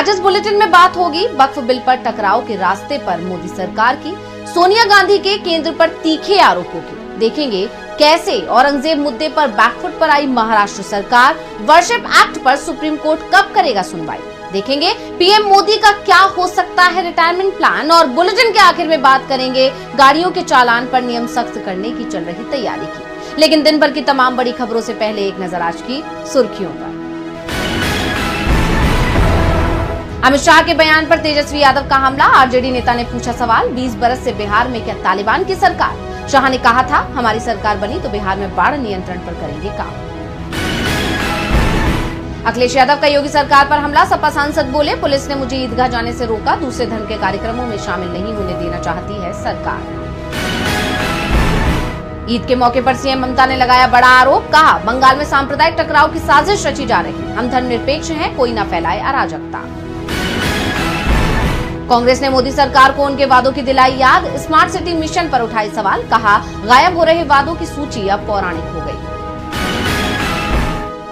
आज इस बुलेटिन में बात होगी वक्फ बिल पर टकराव के रास्ते पर मोदी सरकार की, सोनिया गांधी के केंद्र पर तीखे आरोपों की। देखेंगे कैसे औरंगजेब मुद्दे पर बैकफुट पर आई महाराष्ट्र सरकार, वर्शिप एक्ट पर सुप्रीम कोर्ट कब करेगा सुनवाई। देखेंगे पीएम मोदी का क्या हो सकता है रिटायरमेंट प्लान, और बुलेटिन के आखिर में बात करेंगे गाड़ियों के चालान पर नियम सख्त करने की चल रही तैयारी की। लेकिन दिन भर की तमाम बड़ी खबरों से पहले एक नजर आज की सुर्खियों पर। अमित शाह के बयान पर तेजस्वी यादव का हमला, आरजेडी नेता ने पूछा सवाल, 20 बरस से बिहार में क्या तालिबान की सरकार। शाह ने कहा था हमारी सरकार बनी तो बिहार में बाढ़ नियंत्रण पर करेंगे काम। अखिलेश यादव का योगी सरकार पर हमला, सपा सांसद बोले पुलिस ने मुझे ईदगाह जाने से रोका, दूसरे धर्म के कार्यक्रमों में शामिल नहीं होने देना चाहती है सरकार। ईद के मौके पर सीएम ममता ने लगाया बड़ा आरोप, कहा बंगाल में सांप्रदायिक टकराव की साजिश रची जा रही, हम धर्मनिरपेक्ष हैं, कोई न फैलाए अराजकता। कांग्रेस ने मोदी सरकार को उनके वादों की दिलाई याद, स्मार्ट सिटी मिशन पर उठाई सवाल, कहा गायब हो रहे वादों की सूची अब पौराणिक हो गई।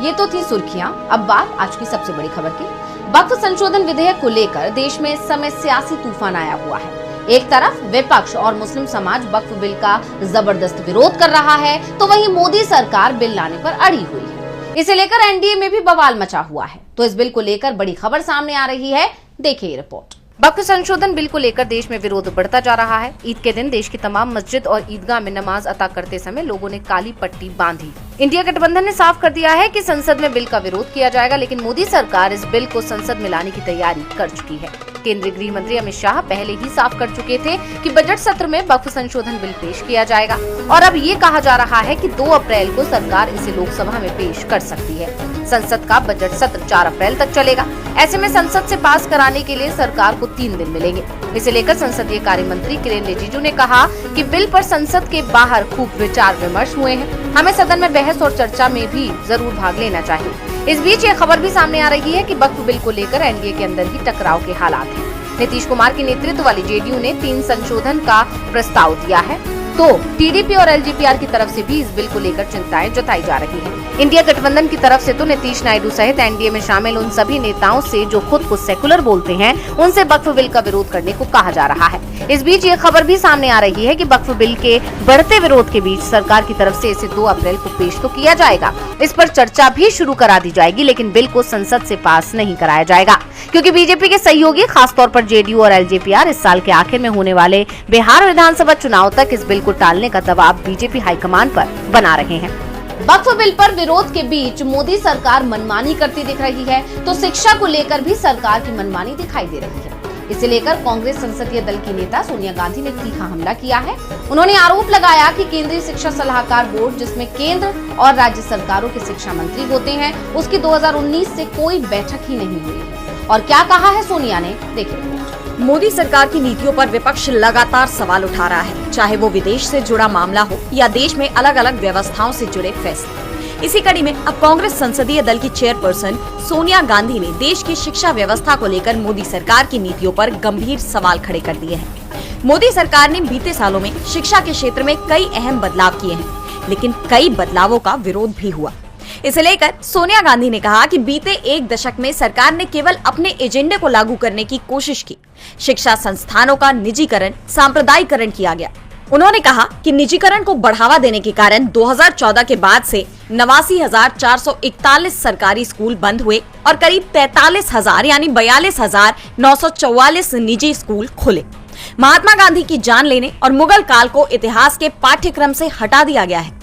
ये तो थी सुर्खियां, अब बात आज की सबसे बड़ी खबर की। वक्फ संशोधन विधेयक को लेकर देश में इस समय सियासी तूफान आया हुआ है। एक तरफ विपक्ष और मुस्लिम समाज वक्फ बिल का जबरदस्त विरोध कर रहा है, तो वहीं मोदी सरकार बिल लाने पर अड़ी हुई है। इसे लेकर एनडीए में भी बवाल मचा हुआ है। तो इस बिल को लेकर बड़ी खबर सामने आ रही है, देखिए रिपोर्ट। वक्फ संशोधन बिल को लेकर देश में विरोध बढ़ता जा रहा है। ईद के दिन देश की तमाम मस्जिद और ईदगाह में नमाज अता करते समय लोगों ने काली पट्टी बांधी। इंडिया गठबंधन ने साफ कर दिया है कि संसद में बिल का विरोध किया जाएगा, लेकिन मोदी सरकार इस बिल को संसद में लाने की तैयारी कर चुकी है। केंद्रीय गृह मंत्री अमित शाह पहले ही साफ कर चुके थे कि बजट सत्र में वक्फ संशोधन बिल पेश किया जाएगा, और अब ये कहा जा रहा है कि 2 अप्रैल को सरकार इसे लोकसभा में पेश कर सकती है। संसद का बजट सत्र 4 अप्रैल तक चलेगा। ऐसे में संसद से पास कराने के लिए सरकार को 3 दिन मिलेंगे। इसे लेकर संसदीय कार्य मंत्री किरेन रिजिजू ने कहा कि बिल पर संसद के बाहर खूब विचार विमर्श हुए हैं, हमें सदन में बहस और चर्चा में भी जरूर भाग लेना चाहिए। इस बीच ये खबर भी सामने आ रही है कि वक्फ बिल को लेकर एनडीए के अंदर ही टकराव के हालात हैं। नीतीश कुमार के नेतृत्व वाली जेडीयू ने 3 संशोधन का प्रस्ताव दिया है, तो टीडीपी और एलजेपीआर की तरफ से भी इस बिल को लेकर चिंताएं जताई जा रही हैं। इंडिया गठबंधन की तरफ से तो नीतीश नायडू सहित एनडीए में शामिल उन सभी नेताओं से जो खुद को सेकुलर बोलते हैं, उनसे वक्फ बिल का विरोध करने को कहा जा रहा है। इस बीच ये खबर भी सामने आ रही है कि वक्फ बिल के बढ़ते विरोध के बीच सरकार की तरफ से इसे 2 अप्रैल को पेश तो किया जाएगा, इस पर चर्चा भी शुरू करा दी जाएगी, लेकिन बिल को संसद से पास नहीं कराया जाएगा, क्योंकि बीजेपी के सहयोगी खासतौर पर जेडीयू और एलजेपीआर इस साल के आखिर में होने वाले बिहार विधानसभा चुनाव तक इस बिल को टालने का दबाव बीजेपी हाईकमान पर बना रहे हैं। वक्फ बिल पर विरोध के बीच मोदी सरकार मनमानी करती दिख रही है, तो शिक्षा को लेकर भी सरकार की मनमानी दिखाई दे रही है। इसे लेकर कांग्रेस संसदीय दल की नेता सोनिया गांधी ने तीखा हमला किया है। उन्होंने आरोप लगाया कि केंद्रीय शिक्षा सलाहकार बोर्ड, जिसमें केंद्र और राज्य सरकारों के शिक्षा मंत्री होते हैं, उसकी 2019 से कोई बैठक ही नहीं हुई है। और क्या कहा है सोनिया ने, देखिए। मोदी सरकार की नीतियों पर विपक्ष लगातार सवाल उठा रहा है, चाहे वो विदेश से जुड़ा मामला हो या देश में अलग अलग व्यवस्थाओं से जुड़े फैसले। इसी कड़ी में अब कांग्रेस संसदीय दल की चेयरपर्सन सोनिया गांधी ने देश की शिक्षा व्यवस्था को लेकर मोदी सरकार की नीतियों पर गंभीर सवाल खड़े कर दिए हैं। मोदी सरकार ने बीते सालों में शिक्षा के क्षेत्र में कई अहम बदलाव किए हैं, लेकिन कई बदलावों का विरोध भी हुआ। इसे लेकर सोनिया गांधी ने कहा कि बीते 1 दशक में सरकार ने केवल अपने एजेंडे को लागू करने की कोशिश की। शिक्षा संस्थानों का निजीकरण, सांप्रदायिकरण किया गया। उन्होंने कहा कि निजीकरण को बढ़ावा देने के कारण 2014 के बाद से 89,441 सरकारी स्कूल बंद हुए और करीब 43,000 यानी 42,944 निजी स्कूल खुले। महात्मा गांधी की जान लेने और मुगल काल को इतिहास के पाठ्यक्रम से हटा दिया गया है।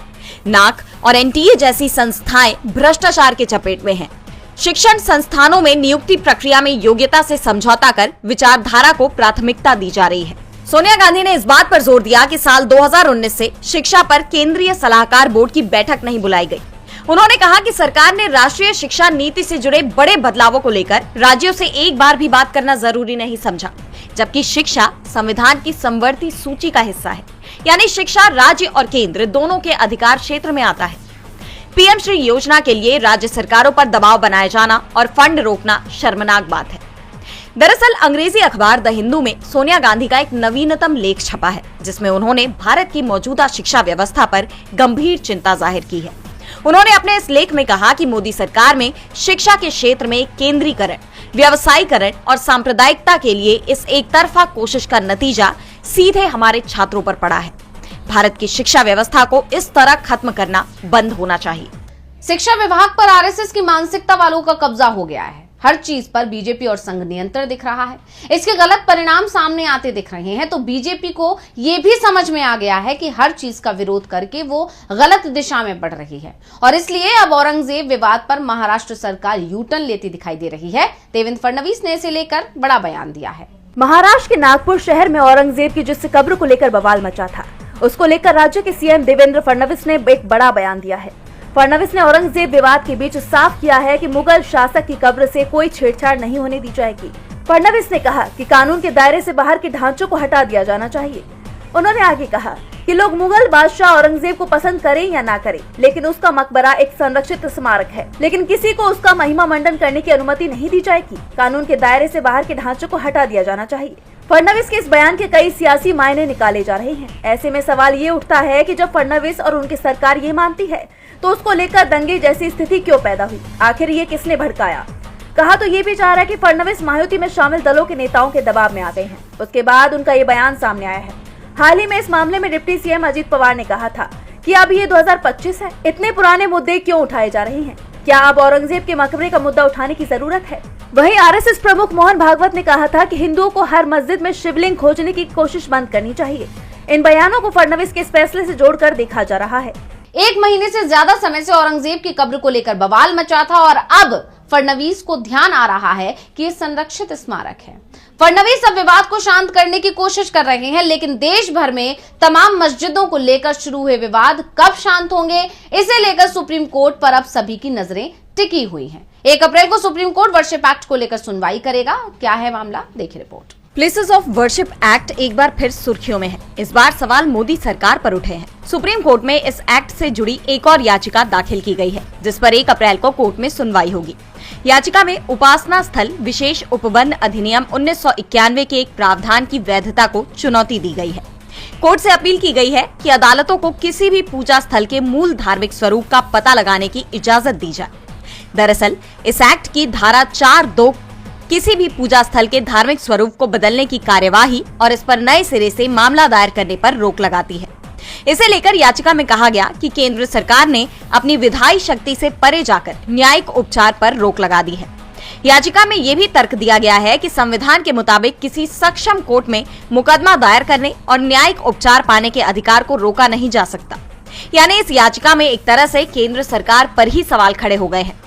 नाक और एनटीए जैसी संस्थाएं भ्रष्टाचार के चपेट में हैं। शिक्षण संस्थानों में नियुक्ति प्रक्रिया में योग्यता से समझौता कर विचारधारा को प्राथमिकता दी जा रही है। सोनिया गांधी ने इस बात पर जोर दिया कि साल 2019 से शिक्षा पर केंद्रीय सलाहकार बोर्ड की बैठक नहीं बुलाई गई। उन्होंने कहा कि सरकार ने राष्ट्रीय शिक्षा नीति से जुड़े बड़े बदलावों को लेकर राज्यों से एक बार भी बात करना जरूरी नहीं समझा, जबकि शिक्षा संविधान की समवर्ती सूची का हिस्सा है, यानी शिक्षा राज्य और केंद्र दोनों के अधिकार क्षेत्र में आता है। पीएम श्री योजना के लिए राज्य सरकारों पर दबाव बनाया जाना और फंड रोकना शर्मनाक बात है। दरअसल अंग्रेजी अखबार द हिंदू में सोनिया गांधी का एक नवीनतम लेख छपा है, जिसमें उन्होंने भारत की मौजूदा शिक्षा व्यवस्था पर गंभीर चिंता जाहिर की है। उन्होंने अपने इस लेख में कहा कि मोदी सरकार में शिक्षा के क्षेत्र में केंद्रीकरण, व्यवसायीकरण और सांप्रदायिकता के लिए इस एक तरफा कोशिश का नतीजा सीधे हमारे छात्रों पर पड़ा है। भारत की शिक्षा व्यवस्था को इस तरह खत्म करना बंद होना चाहिए। शिक्षा विभाग पर आरएसएस की मानसिकता वालों का कब्जा हो गया है। हर चीज पर बीजेपी और संघ नियंत्रण दिख रहा है। इसके गलत परिणाम सामने आते दिख रहे हैं, तो बीजेपी को यह भी समझ में आ गया है कि हर चीज का विरोध करके वो गलत दिशा में बढ़ रही है और इसलिए अब औरंगजेब विवाद पर महाराष्ट्र सरकार यू टर्न लेती दिखाई दे रही है। देवेंद्र फडणवीस ने इसे लेकर बड़ा बयान दिया है। महाराष्ट्र के नागपुर शहर में औरंगजेब की जिस कब्र को लेकर बवाल मचा था, उसको लेकर राज्य के सीएम देवेंद्र फडणवीस ने एक बड़ा बयान दिया है। फडणवीस ने औरंगजेब विवाद के बीच साफ किया है कि मुगल शासक की कब्र से कोई छेड़छाड़ नहीं होने दी जाएगी। फडणवीस ने कहा कि कानून के दायरे से बाहर के ढांचों को हटा दिया जाना चाहिए। उन्होंने आगे कहा कि लोग मुगल बादशाह औरंगजेब को पसंद करें या ना करें, लेकिन उसका मकबरा एक संरक्षित स्मारक है, लेकिन किसी को उसका महिमा मंडन करने की अनुमति नहीं दी जाएगी। कानून के दायरे से बाहर के ढांचों को हटा दिया जाना चाहिए। फडणवीस के इस बयान के कई सियासी मायने निकाले जा रहे हैं। ऐसे में सवाल ये उठता है कि जब फडणवीस और उनकी सरकार ये मानती है तो उसको लेकर दंगे जैसी स्थिति क्यों पैदा हुई? आखिर ये किसने भड़काया? कहा तो ये भी जा रहा है कि फडणवीस महायुति में शामिल दलों के नेताओं के दबाव में आ गए हैं। उसके बाद उनका ये बयान सामने आया है। हाल ही में इस मामले में डिप्टी सीएम अजित पवार ने कहा था कि अब ये 2025 है, इतने पुराने मुद्दे क्यों उठाए जा रहे हैं? क्या अब औरंगजेब के मकबरे का मुद्दा उठाने की जरूरत है? वहीं आरएसएस प्रमुख मोहन भागवत ने कहा था कि हिंदुओं को हर मस्जिद में शिवलिंग खोजने की कोशिश बंद करनी चाहिए। इन बयानों को फडणवीस के इस फैसले से जोड़कर देखा जा रहा है। एक महीने से ज्यादा समय से औरंगजेब की कब्र को लेकर बवाल मचा था और अब फडणवीस को ध्यान आ रहा है कि ये संरक्षित स्मारक है। फडणवीस अब विवाद को शांत करने की कोशिश कर रहे हैं, लेकिन देश भर में तमाम मस्जिदों को लेकर शुरू हुए विवाद कब शांत होंगे, इसे लेकर सुप्रीम कोर्ट पर अब सभी की नजरें टिकी हुई हैं। 1 अप्रैल को सुप्रीम कोर्ट वर्शिप एक्ट को लेकर सुनवाई करेगा। क्या है मामला, देखिए report. Places of worship act एक बार फिर सुर्खियों में है। इस बार सवाल मोदी सरकार पर उठे हैं। सुप्रीम कोर्ट में इस एक्ट से जुड़ी एक और याचिका दाखिल की गई है, जिस पर 1 अप्रैल को कोर्ट में सुनवाई होगी। याचिका में उपासना स्थल विशेष उपबंध अधिनियम 1991 के एक प्रावधान की वैधता को चुनौती दी गई है। कोर्ट से अपील की गई है कि अदालतों को किसी भी पूजा स्थल के मूल धार्मिक स्वरूप का पता लगाने की इजाजत दी जाए। दरअसल इस एक्ट की धारा 4(2) किसी भी पूजा स्थल के धार्मिक स्वरूप को बदलने की कार्यवाही और इस पर नए सिरे से मामला दायर करने पर रोक लगाती है। इसे लेकर याचिका में कहा गया कि केंद्र सरकार ने अपनी विधायी शक्ति से परे जाकर न्यायिक उपचार पर रोक लगा दी है। याचिका में यह भी तर्क दिया गया है कि संविधान के मुताबिक किसी सक्षम कोर्ट में मुकदमा दायर करने और न्यायिक उपचार पाने के अधिकार को रोका नहीं जा सकता। यानी इस याचिका में एक तरह से केंद्र सरकार पर ही सवाल खड़े हो गए हैं।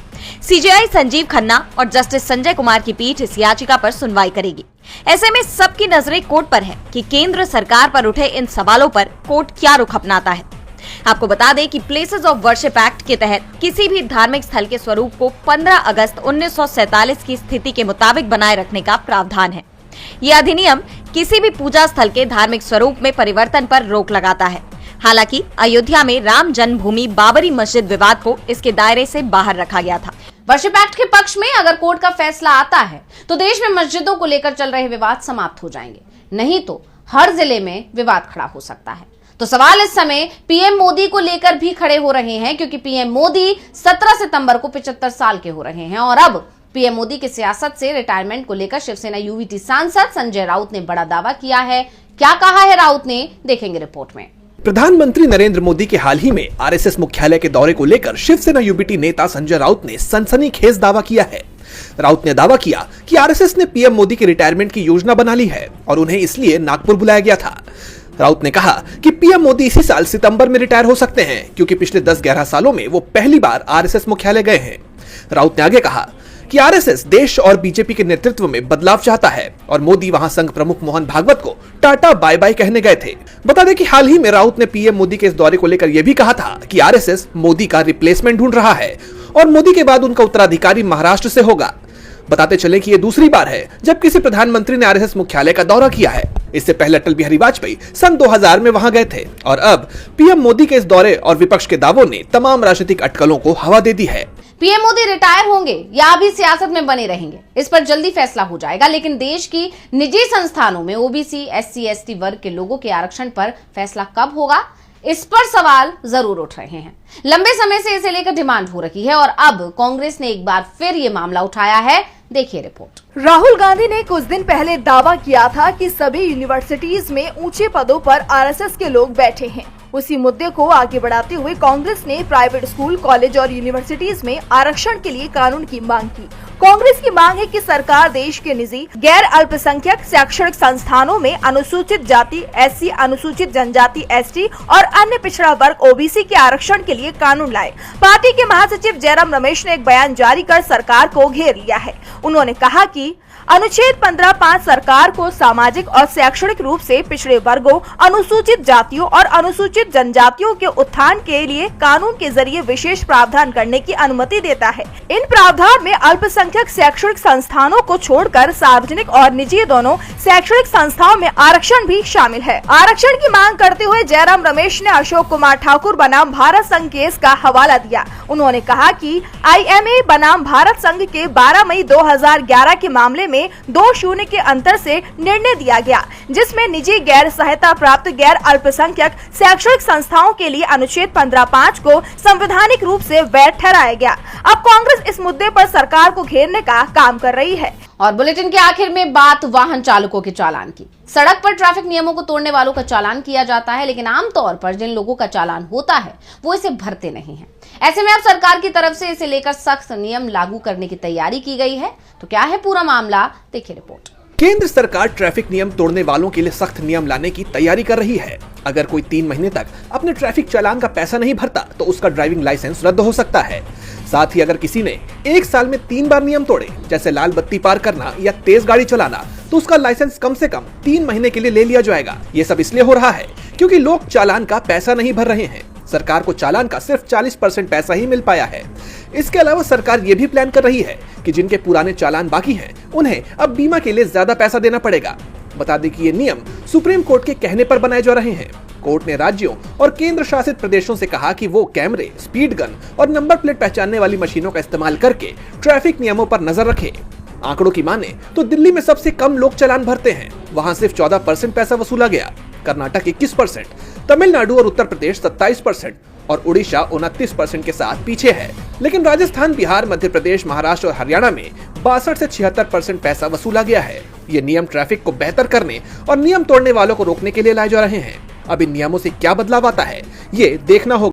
सीजेआई संजीव खन्ना और जस्टिस संजय कुमार की पीठ इस याचिका पर सुनवाई करेगी। ऐसे में सबकी नजरें कोर्ट पर है कि केंद्र सरकार पर उठे इन सवालों पर कोर्ट क्या रुख अपनाता है। आपको बता दें कि प्लेसेस ऑफ वर्शिप एक्ट के तहत किसी भी धार्मिक स्थल के स्वरूप को 15 अगस्त 1947 की स्थिति के मुताबिक बनाए रखने का प्रावधान है। यह अधिनियम किसी भी पूजा स्थल के धार्मिक स्वरूप में परिवर्तन पर रोक लगाता है। हालांकि अयोध्या में राम जन्मभूमि बाबरी मस्जिद विवाद को इसके दायरे से बाहर रखा गया था। वर्शिप एक्ट के पक्ष में अगर कोर्ट का फैसला आता है तो देश में मस्जिदों को लेकर चल रहे विवाद समाप्त हो जाएंगे, नहीं तो हर जिले में विवाद खड़ा हो सकता है। तो सवाल इस समय पीएम मोदी को लेकर भी खड़े हो रहे हैं, क्योंकि पीएम मोदी 17 सितंबर को 75 साल के हो रहे हैं और अब पीएम मोदी की सियासत से रिटायरमेंट को लेकर शिवसेना यूवीटी सांसद संजय राउत ने बड़ा दावा किया है। क्या कहा है राउत ने, देखेंगे रिपोर्ट में। प्रधानमंत्री नरेंद्र मोदी के हाल ही में आरएसएस मुख्यालय के दौरे को लेकर शिवसेना यूबीटी नेता संजय राउत ने सनसनीखेज दावा किया है। राउत ने दावा किया कि आरएसएस ने पीएम मोदी की रिटायरमेंट की योजना बना ली है और उन्हें इसलिए नागपुर बुलाया गया था। राउत ने कहा कि पीएम मोदी इसी साल सितंबर में रिटायर हो सकते हैं, क्योंकि पिछले 10-11 सालों में वो पहली बार आरएसएस मुख्यालय गए हैं। राउत ने आगे कहा कि आरएसएस देश और बीजेपी के नेतृत्व में बदलाव चाहता है और मोदी वहां संघ प्रमुख मोहन भागवत को टाटा बाय बाय कहने गए थे। बता दें कि हाल ही में राउत ने पीएम मोदी के इस दौरे को लेकर यह भी कहा था कि आरएसएस मोदी का रिप्लेसमेंट ढूंढ रहा है और मोदी के बाद उनका उत्तराधिकारी महाराष्ट्र से होगा। बताते चले कि ये दूसरी बार है जब किसी प्रधानमंत्री ने आरएसएस मुख्यालय का दौरा किया है। इससे पहले अटल बिहारी वाजपेयी सन 2000 में वहां गए थे और अब पीएम मोदी के इस दौरे और विपक्ष के दावों ने तमाम राजनीतिक अटकलों को हवा दे दी है। पीएम मोदी रिटायर होंगे या अभी सियासत में बने रहेंगे, इस पर जल्दी फैसला हो जाएगा, लेकिन देश की निजी संस्थानों में ओबीसी, एससी, एसटी वर्ग के लोगों के आरक्षण पर फैसला कब होगा, इस पर सवाल जरूर उठ रहे हैं। लंबे समय से इसे लेकर डिमांड हो रही है और अब कांग्रेस ने एक बार फिर ये मामला उठाया है। देखिए रिपोर्ट। राहुल गांधी ने कुछ दिन पहले दावा किया था कि सभी यूनिवर्सिटीज में ऊंचे पदों पर आरएसएस के लोग बैठे हैं। उसी मुद्दे को आगे बढ़ाते हुए कांग्रेस ने प्राइवेट स्कूल, कॉलेज और यूनिवर्सिटीज में आरक्षण के लिए कानून की मांग की। कांग्रेस की मांग है कि सरकार देश के निजी गैर अल्पसंख्यक शैक्षणिक संस्थानों में अनुसूचित जाति एससी, अनुसूचित जनजाति एसटी और अन्य पिछड़ा वर्ग ओबीसी के आरक्षण के लिए कानून लाए। पार्टी के महासचिव जयराम रमेश ने एक बयान जारी कर सरकार को घेर लिया है। उन्होंने कहा कि अनुच्छेद 15(5) सरकार को सामाजिक और शैक्षणिक रूप से पिछड़े वर्गों, अनुसूचित जातियों और अनुसूचित जनजातियों के उत्थान के लिए कानून के जरिए विशेष प्रावधान करने की अनुमति देता है। इन प्रावधान में अल्पसंख्यक शैक्षणिक संस्थानों को छोड़कर सार्वजनिक और निजी दोनों शैक्षणिक संस्थाओं में आरक्षण भी शामिल है। आरक्षण की मांग करते हुए जयराम रमेश ने अशोक कुमार ठाकुर बनाम भारत संघ केस का हवाला दिया। उन्होंने कहा कि IMA बनाम भारत संघ के 12 मई 2011 के मामले में 2-0 के अंतर से निर्णय दिया गया, जिसमें निजी गैर सहायता प्राप्त गैर अल्पसंख्यक शैक्षणिक संस्थाओं के लिए अनुच्छेद 15(5) को संवैधानिक रूप से वैध ठहराया गया। अब कांग्रेस इस मुद्दे पर सरकार को घेरने का काम कर रही है। और बुलेटिन के आखिर में बात वाहन चालकों के चालान की। सड़क पर ट्रैफिक नियमों को तोड़ने वालों का चालान किया जाता है, लेकिन आमतौर पर जिन लोगों का चालान होता है वो इसे भरते नहीं हैं। ऐसे में अब सरकार की तरफ से इसे लेकर सख्त नियम लागू करने की तैयारी की गई है। तो क्या है पूरा मामला, देखिए रिपोर्ट। केंद्र सरकार ट्रैफिक नियम तोड़ने वालों के लिए सख्त नियम लाने की तैयारी कर रही है। अगर कोई 3 महीने तक अपने ट्रैफिक चालान का पैसा नहीं भरता तो उसका ड्राइविंग लाइसेंस रद्द हो सकता है। साथ ही अगर किसी ने 1 साल में 3 बार नियम तोड़े, जैसे लाल बत्ती पार करना या तेज गाड़ी चलाना, तो उसका लाइसेंस कम से कम 3 महीने के लिए ले लिया जाएगा। ये सब इसलिए हो रहा है क्योंकि लोग चालान का पैसा नहीं भर रहे हैं। सरकार को चालान का सिर्फ 40% पैसा ही मिल पाया है। इसके अलावा सरकार ये भी प्लान कर रही है कि जिनके पुराने चालान बाकी हैं, उन्हें अब बीमा के लिए ज्यादा पैसा देना पड़ेगा। बता दें कि ये नियम सुप्रीम कोर्ट के कहने पर बनाए जा रहे हैं। कोर्ट ने राज्यों और केंद्र शासित प्रदेशों से कहा कि वो कैमरे, स्पीड गन और नंबर प्लेट पहचानने वाली मशीनों का इस्तेमाल करके ट्रैफिक नियमों पर नजर रखें। आंकड़ों की माने तो दिल्ली में सबसे कम लोग चालान भरते हैं, वहां सिर्फ 14% पैसा वसूला गया। कर्नाटक 21%, तमिलनाडु और उत्तर प्रदेश 27% और उड़ीसा 29% के साथ पीछे है। लेकिन राजस्थान, बिहार, मध्य प्रदेश, महाराष्ट्र और हरियाणा में 62 से 76% पैसा वसूला गया है। ये नियम ट्रैफिक को बेहतर करने और नियम तोड़ने वालों को रोकने के लिए लाए जा रहे हैं। अब इन नियमों से क्या बदलाव आता है, ये देखना होगा।